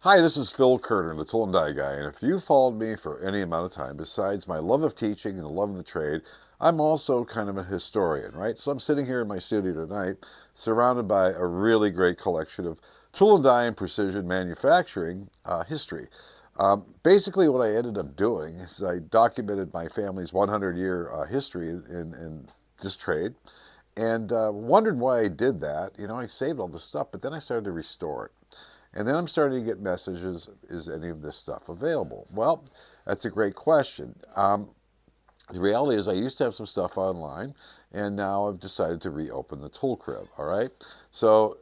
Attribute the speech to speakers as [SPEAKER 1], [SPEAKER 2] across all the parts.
[SPEAKER 1] Hi, this is Phil Kerner, the Tool and Die Guy, and if you've followed me for any amount of time, besides my love of teaching and the love of the trade, I'm also kind of a historian, right? So I'm sitting here in my studio tonight, surrounded by a really great collection of tool and die and precision manufacturing history. Basically, what I ended up doing is I documented my family's 100-year history in this trade, and wondered why I did that. You know, I saved all this stuff, but then I started to restore it. And then I'm starting to get messages, is any of this stuff available? Well, that's a great question. The reality is I used to have some stuff online, and now I've decided to reopen the tool crib, all right? So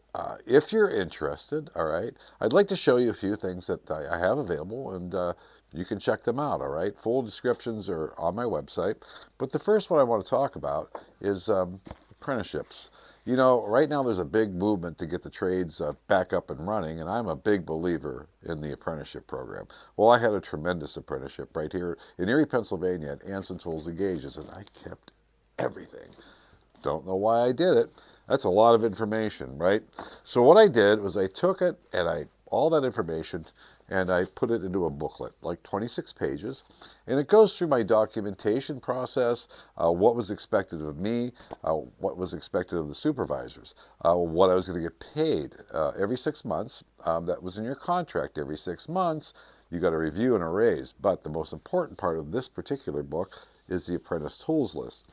[SPEAKER 1] if you're interested, all right, I'd like to show you a few things that I have available, and you can check them out, all right? Full descriptions are on my website. But the first one I want to talk about is apprenticeships. You know, right now there's a big movement to get the trades back up and running, and I'm a big believer in the apprenticeship program. Well, I had a tremendous apprenticeship right here in Erie, Pennsylvania at Anson Tools and Gauges, and I kept everything. Don't know why I did it. That's a lot of information, right? So what I did was I took it and all that information and I put it into a booklet, like 26 pages, and it goes through my documentation process, what was expected of me, what was expected of the supervisors, what I was going to get paid every 6 months. That was in your contract. Every 6 months, you got a review and a raise. But the most important part of this particular book is the apprentice tools list.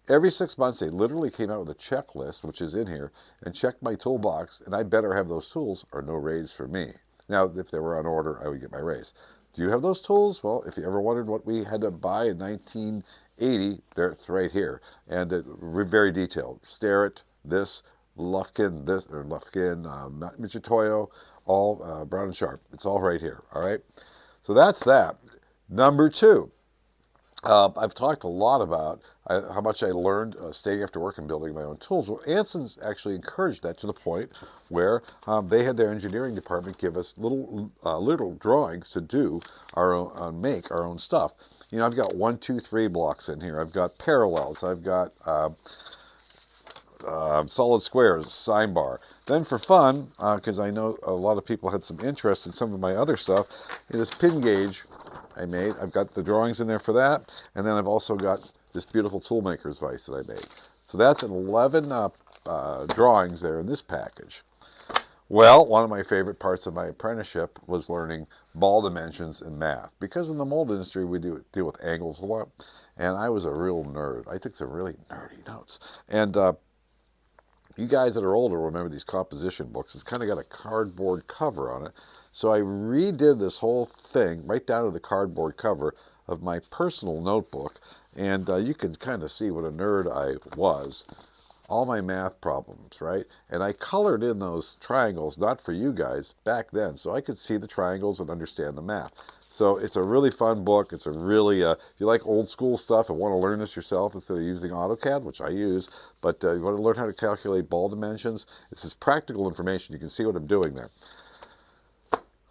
[SPEAKER 1] Every 6 months, they literally came out with a checklist, which is in here, and checked my toolbox, and I better have those tools or no raise for me. Now, if they were on order, I would get my raise. Do you have those tools? Well, if you ever wondered what we had to buy in 1980, it's right here. And very detailed. Starrett, this, Lufkin, this, or Lufkin, Michitoyo, all Brown and Sharp. It's all right here, all right? So that's that. Number two, I've talked a lot about how much I learned staying after work and building my own tools. Well, Anson's actually encouraged that to the point where they had their engineering department give us little drawings to do our own, make our own stuff. You know, I've got 1, 2, 3 blocks in here. I've got parallels. I've got solid squares, sign bar. Then for fun, because I know a lot of people had some interest in some of my other stuff, it is pin gauge I made. I've got the drawings in there for that, and then I've also got this beautiful toolmaker's vise that I made. So that's 11 drawings there in this package. Well, one of my favorite parts of my apprenticeship was learning ball dimensions and math. Because in the mold industry, we deal with angles a lot, and I was a real nerd. I took some really nerdy notes. And you guys that are older remember these composition books. It's kind of got a cardboard cover on it. So I redid this whole thing right down to the cardboard cover of my personal notebook, and you can kind of see what a nerd I was. All my math problems, right? And I colored in those triangles, not for you guys, back then, so I could see the triangles and understand the math. So it's a really fun book. It's a really, if you like old school stuff and want to learn this yourself instead of using AutoCAD, which I use, but you want to learn how to calculate ball dimensions, it's this practical information. You can see what I'm doing there.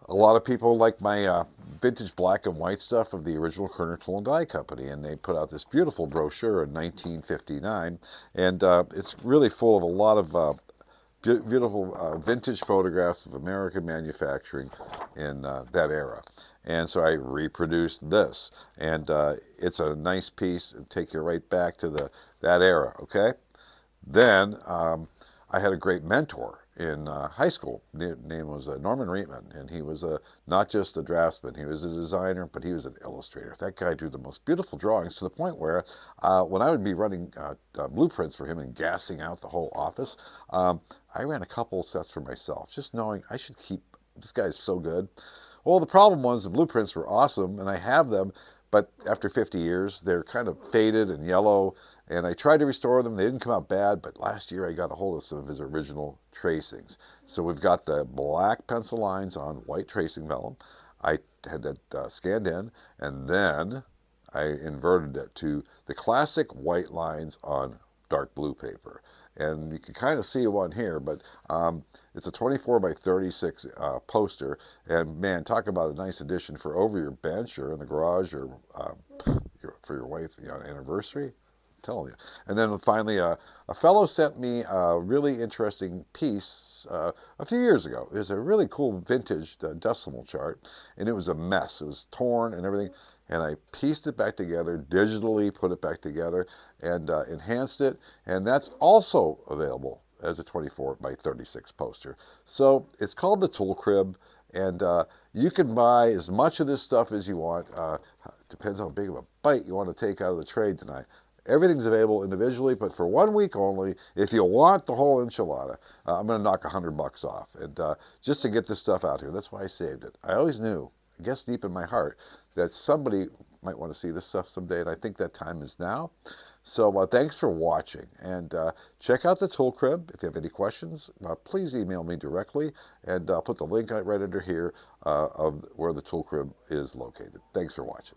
[SPEAKER 1] A lot of people like my vintage black and white stuff of the original Kerner Tool and Die Company, and they put out this beautiful brochure in 1959, and it's really full of a lot of beautiful vintage photographs of American manufacturing in that era. And so I reproduced this, and it's a nice piece and take you right back to that era, okay? Then I had a great mentor in high school. His name was Norman Reman, and he was not just a draftsman, he was a designer, but he was an illustrator. That guy drew the most beautiful drawings to the point where when I would be running blueprints for him and gassing out the whole office, I ran a couple sets for myself, just knowing I should keep, this guy's so good. Well, the problem was the blueprints were awesome, and I have them, but after 50 years, they're kind of faded and yellow, and I tried to restore them. They didn't come out bad, but last year I got a hold of some of his original tracings. So we've got the black pencil lines on white tracing vellum. I had that scanned in, and then I inverted it to the classic white lines on dark blue paper. And you can kind of see one here, but it's a 24 by 36 poster. And man, talk about a nice addition for over your bench or in the garage or for your wife, you know, anniversary. telling you. And then finally, a fellow sent me a really interesting piece a few years ago. It was a really cool vintage decimal chart, and it was a mess. It was torn and everything. And I pieced it back together, digitally put it back together, and enhanced it. And that's also available as a 24 by 36 poster. So it's called the Tool Crib, and you can buy as much of this stuff as you want. Depends how big of a bite you want to take out of the trade tonight. Everything's available individually, but for 1 week only. If you want the whole enchilada, I'm going to knock $100 off, and just to get this stuff out here. That's why I saved it. I always knew, I guess deep in my heart, that somebody might want to see this stuff someday, and I think that time is now. So thanks for watching, and check out the Tool Crib. If you have any questions, please email me directly, and I'll put the link right under here of where the Tool Crib is located. Thanks for watching.